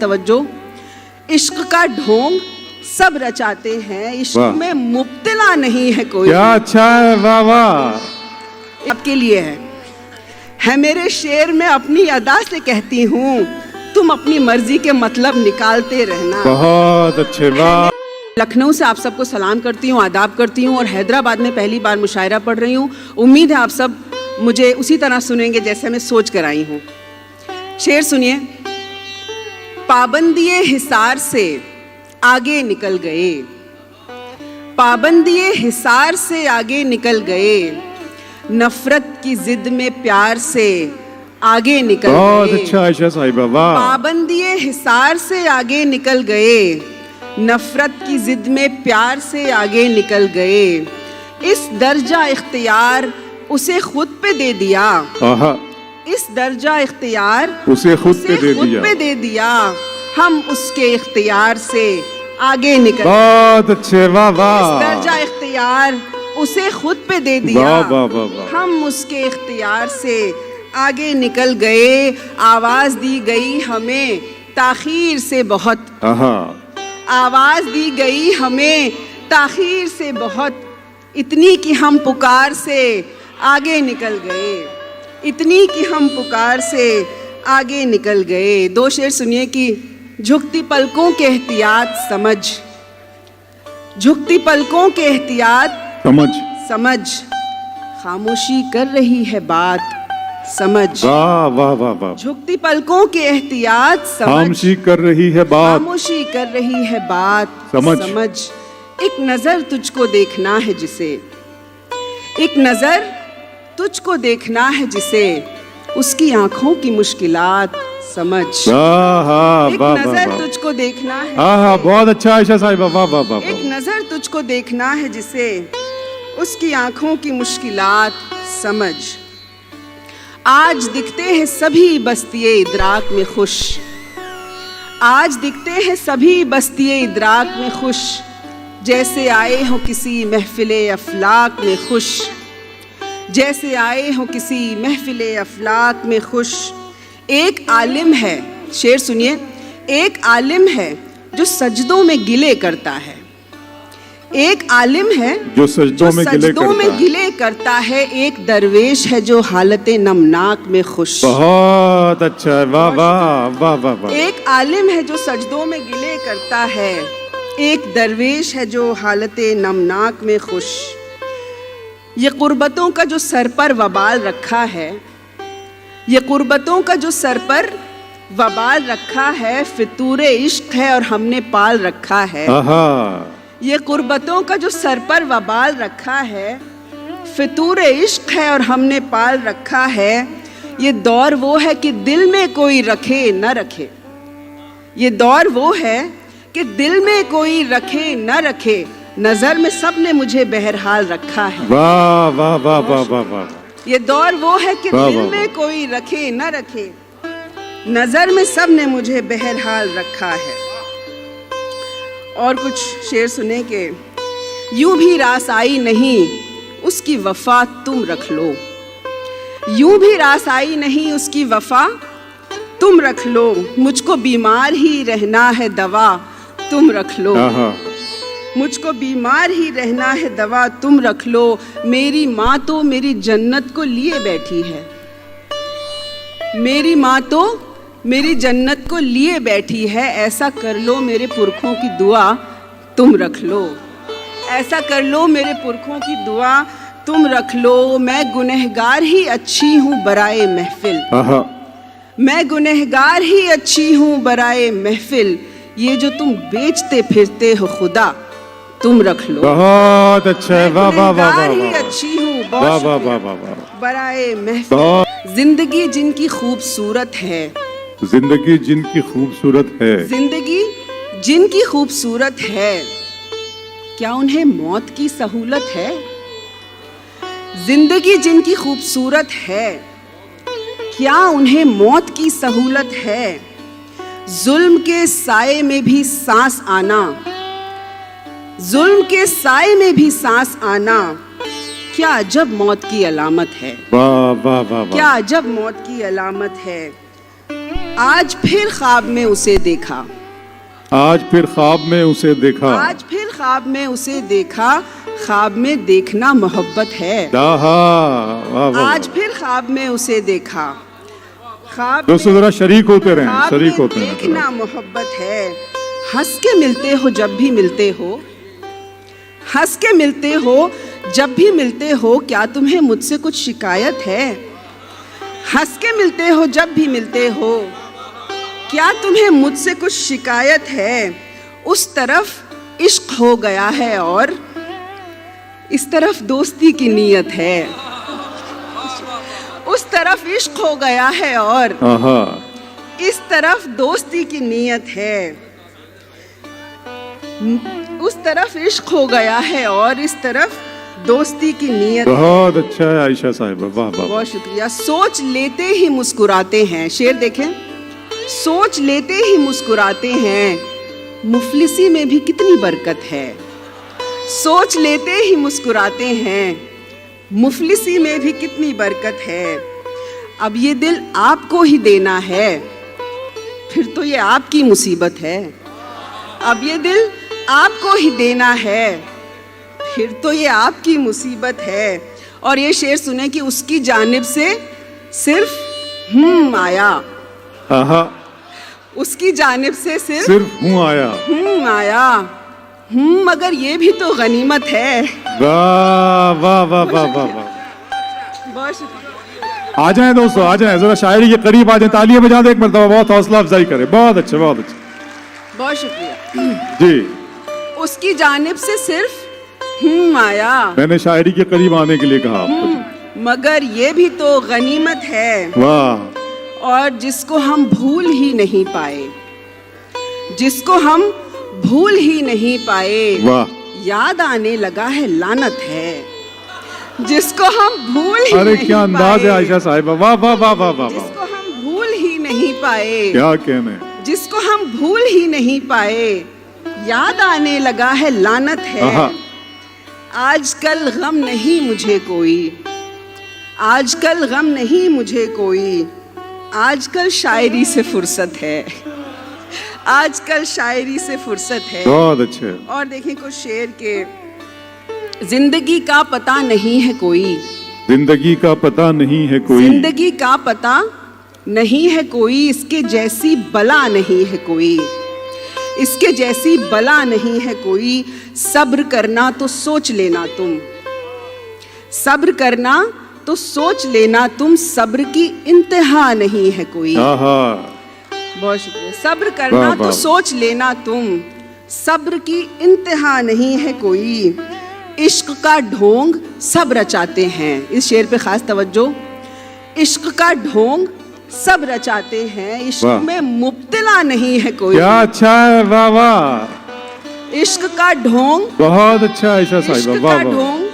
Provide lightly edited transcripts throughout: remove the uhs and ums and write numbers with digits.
तवज्जो। इश्क का ढोंग सब रचाते हैं, इश्क में मुब्तला नहीं है कोई। क्या अच्छा है, वाह वाह। आपके लिए है मेरे शेर में अपनी अदा से कहती हूँ, तुम अपनी मर्जी के मतलब निकालते रहना। बहुत अच्छे, वाह। लखनऊ से आप सबको सलाम करती हूँ, आदाब करती हूँ और हैदराबाद में पहली बार मुशायरा पढ़ रही हूँ। उम्मीद है आप सब मुझे उसी तरह सुनेंगे जैसे मैं सोच कर आई हूँ। शेर सुनिए। पाबंदिए हिसार से आगे निकल गए, पाबंदिए हिसार से आगे निकल गए, नफरत की जिद में प्यार से आगे निकल गए। बहुत अच्छा आयशा साहिबा, वाह। पाबंदिए हिसार से आगे निकल गए, नफरत की जिद में प्यार से आगे निकल गए। इस दर्जा इख्तियार उसे खुद पे दे दिया, इस दर्जा इख्तियार उसे खुद पे दे दिया, हम उसके इख्तियार से आगे निकल। बहुत अच्छे, वाह वाह। इस दर्जा इख्तियार उसे खुद पे दे दिया, वाह वाह वाह। हम उसके इख्तियार से आगे निकल गए। आवाज दी गई हमें ताखीर से बहुत, आवाज दी गई हमें ताखीर से बहुत, इतनी कि हम पुकार से आगे निकल गए, इतनी कि हम पुकार से आगे निकल गए। दो शेर सुनिए कि झुकती पलकों के एहतियात समझ, झुकती पलकों के एहतियात समझ, खामोशी कर रही है बात समझ। वाह वाह वाह वाह। झुकती पलकों के एहतियात समझ, खामोशी कर रही है बात, खामोशी कर रही है बात समझ। एक नजर तुझको देखना है जिसे, एक नजर तुझको देखना है जिसे, उसकी आंखों की मुश्किलात समझ। एक नजर तुझको देखना है, बहुत अच्छा आयशा साहिबा, वाह वाह वाह। एक नजर तुझको देखना है जिसे, उसकी आंखों की मुश्किलात समझ। आज दिखते हैं सभी बस्तिये इदराक में खुश, आज दिखते हैं सभी बस्तिये इदराक में खुश, जैसे आए हो किसी महफिले अफलाक में खुश, जैसे आए हो किसी महफिले अफलाक में खुश। एक आलिम है, शेर सुनिए। एक आलिम है जो सजदों में गिले करता है, एक आलिम है जो सजदों में गिले करता है, एक दरवेश है जो हालते नमनाक में खुश। बहुत अच्छा, वाह वाह वाह वाह। एक आलिम है जो सजदों में गिले करता है, एक दरवेश है जो हालते नमनाक में खुश। ये कुर्बतों का जो सर पर वबाल रखा है, ये कुर्बतों का जो सर पर वबाल रखा है, फितूरे इश्क है और हमने पाल रखा है। ये कुर्बतों का जो सर पर वबाल रखा है, फितूरे इश्क है और हमने पाल रखा है। ये दौर वो है कि दिल में कोई रखे न रखे, ये दौर वो है कि दिल में कोई रखे न रखे, नजर में सब ने मुझे बहरहाल रखा है। वाह वाह वाह वाह वाह वाह। ये दौर वो है कि दिल में कोई रखे न रखे, नजर में सब ने मुझे बहरहाल रखा है। और कुछ शेर सुने के। यूं भी रास आई नहीं उसकी वफा तुम रख लो, यूं भी रास आई नहीं उसकी वफा तुम रख लो, मुझको बीमार ही रहना है दवा तुम रख लो, मुझको बीमार ही रहना है दवा तुम रख लो। मेरी माँ तो मेरी जन्नत को लिए बैठी है, मेरी माँ तो मेरी जन्नत को लिए बैठी है, ऐसा कर लो मेरे पुरखों की दुआ तुम रख लो, ऐसा कर लो मेरे पुरखों की दुआ तुम रख लो। मैं गुनहगार ही अच्छी हूँ बराए महफिल, मैं गुनहगार ही अच्छी हूँ बराए महफिल, ये जो तुम बेचते फिरते हो खुदा तुम रख लो। बहुत अच्छा है, वाह वाह वाह वाह। ही अच्छी हूँ वाह वाह वाह वाह बराए महफिल। जिंदगी जिनकी खूबसूरत है, जिंदगी जिनकी खूबसूरत है, जिंदगी जिनकी खूबसूरत है, क्या उन्हें मौत की सहूलत है? जिंदगी जिनकी खूबसूरत है, क्या उन्हें मौत की सहूलत है? जुल्म के साए में भी सांस आना, जुल्म के साए में भी सांस आना, क्या अजब मौत की अलामत है। वाह वाह वाह। क्या अजब मौत की अलामत है। आज फिर ख्वाब में उसे देखा, आज फिर ख्वाब में उसे देखा, आज फिर ख्वाब में उसे देखा, ख्वाब में देखना मोहब्बत है। आहा, वाह वाह। आज फिर ख्वाब में उसे देखा, ख्वाब दोस्तों जरा शरीक होते रहें, ख्वाब शरीक में होते रहें। देखना मोहब्बत है। हंस के मिलते हो जब भी मिलते हो, हंस के मिलते हो जब भी मिलते हो, क्या तुम्हें मुझसे कुछ शिकायत है? हंस के मिलते हो जब भी मिलते हो, क्या तुम्हें मुझसे कुछ शिकायत है? उस तरफ इश्क हो गया है और इस तरफ दोस्ती की नीयत है। उस तरफ इश्क हो गया है और आहा, इस तरफ दोस्ती की नीयत है। उस तरफ इश्क हो गया है और इस तरफ दोस्ती की नीयत है। बहुत अच्छा है आयशा साहिबा, वाह वाह। बहुत शुक्रिया। सोच लेते ही मुस्कुराते हैं, शेर देखें। सोच लेते ही मुस्कुराते हैं, मुफलिसी में भी कितनी बरकत है। सोच लेते ही मुस्कुराते हैं, मुफलिसी में भी कितनी बरकत है। अब ये दिल आपको ही देना है, फिर तो ये आपकी मुसीबत है। अब ये दिल आपको ही देना है, फिर तो ये आपकी मुसीबत है। और ये शेर सुने कि उसकी जानिब से सिर्फ आया, आहा, उसकी जानिब से सिर्फ हूँ आया, आया। मगर ये भी तो गनीमत है। वाह वाह वाह वाह वाह वाह। बहुत शुक्रिया। आ जाएं दोस्तों, आ जाएं, जरा शायरी के करीब आ जाएं, तालियां बजा दें एक मरतबा, बहुत हौसला अफजाई करें। बहुत अच्छा, बहुत अच्छा, बहुत शुक्रिया जी। उसकी जानिब से सिर्फ आया, मैंने शायरी के करीब आने के लिए कहा आपको। मगर ये भी तो गनीमत है। वाह। और जिसको हम भूल ही नहीं पाए, जिसको हम भूल ही नहीं पाए, वाह। याद आने लगा है लानत है। जिसको हम भूल ही अरे नहीं क्या अंदाज है पाए, आयशा साहिबा, वाह वाह वाह वाह वाह वाह। जिसको हम भूल ही नहीं पाए, क्या कहने, जिसको हम भूल ही नहीं पाए, याद आने लगा है लानत है। आहा। आजकल गम नहीं मुझे कोई, आजकल गम नहीं मुझे कोई, आजकल शायरी से फुर्सत है, आजकल शायरी से फुर्सत है। बहुत अच्छे। और देखें कुछ शेर के। जिंदगी का पता नहीं है कोई, जिंदगी का पता नहीं है कोई, जिंदगी का पता नहीं है कोई, इसके जैसी बला नहीं है कोई, इसके जैसी बला नहीं है कोई। सब्र करना तो सोच लेना तुम, सब्र करना तो सोच लेना तुम, सब्र की इंतहा नहीं है कोई। आहा, बहुत शुक्रिया। सब्र करना वाह, तो वाह। सोच लेना तुम, सब्र की इंतहा नहीं है कोई। इश्क का ढोंग सब रचाते हैं, इस शेर पे खास तवज्जो। इश्क का ढोंग सब रचाते हैं, इश्क वाह। में मुब्तला नहीं है कोई। क्या अच्छा है, वाह वाह। इश्क का ढोंग, बहुत अच्छा आयशा इश्क साहिबा, का वाह वाह। ढोंग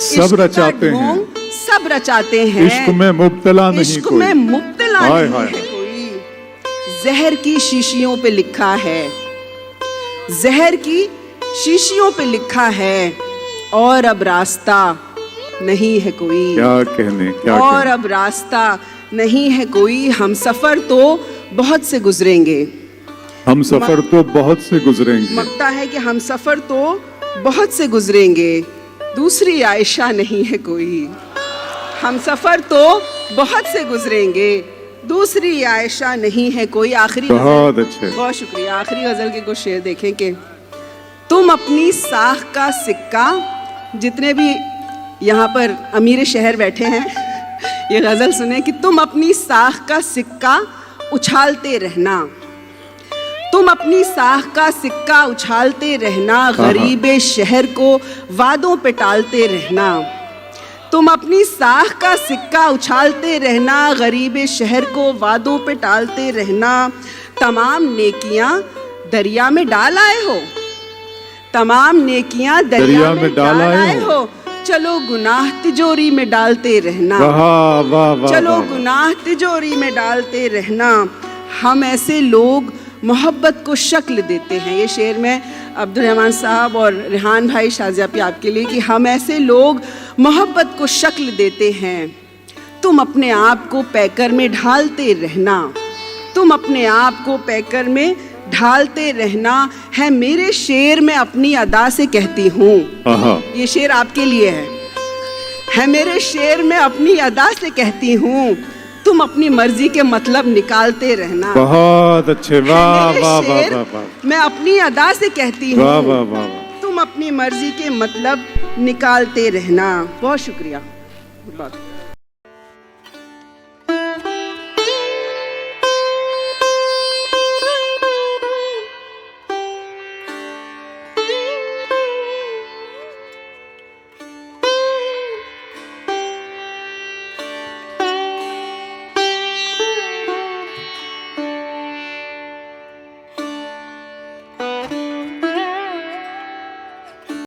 सब इश्क का रचाते हैं, ढोंग सब रचाते हैं, इश्क में मुब्तला नहीं इश्क कोई। में मुब्तला हाय, नहीं हाय। है कोई। जहर की शीशियों पे लिखा है, जहर की शीशियों पे लिखा है, और अब रास्ता नहीं है कोई। क्या कहने, क्या और कहने। अब रास्ता नहीं है कोई। हम सफर तो बहुत से गुजरेंगे, हम सफर तो बहुत से गुजरेंगे, मकता है कि हम सफर तो बहुत से गुजरेंगे, दूसरी आयशा नहीं है कोई। हम सफर तो बहुत से गुजरेंगे, दूसरी आयशा नहीं है कोई। आखिरी बहुत गजल, अच्छे। बहुत शुक्रिया। आखिरी गजल के कुछ शेर देखें कि तुम अपनी साख का सिक्का, जितने भी यहाँ पर अमीर शहर बैठे हैं ये गजल सुने कि तुम अपनी साख का सिक्का उछालते रहना, तुम अपनी साख का सिक्का उछालते रहना, गरीबे शहर को वादों पे टालते रहना। तुम अपनी साख का सिक्का उछालते रहना, गरीबे शहर को वादों पे टालते रहना। तमाम नेकियां दरिया में डाल आए हो, तमाम नेकियां दरिया में डाल आए हो। चलो गुनाह तिजोरी में डालते रहना, वाह वाह वाह। चलो वाह। गुनाह तिजोरी में डालते रहना। हम ऐसे लोग मोहब्बत को शक्ल देते हैं। ये शेर में अब्दुल रहमान साहब और रेहान भाई शाजियापी आपके लिए कि हम ऐसे लोग मोहब्बत को शक्ल देते हैं, तुम अपने आप को पैकर में ढालते रहना, तुम अपने आप को पैकर में ढालते रहना है मेरे शेर में अपनी अदा से कहती हूँ। ये शेर आपके लिए है मेरे शेर में अपनी अदा से कहती हूँ, तुम अपनी मर्जी के मतलब निकालते रहना। बहुत अच्छे, वाह वाह वाह वाह। मैं अपनी अदा से कहती हूँ, वाह वाह वाह। तुम अपनी मर्जी के मतलब निकालते रहना। बहुत शुक्रिया।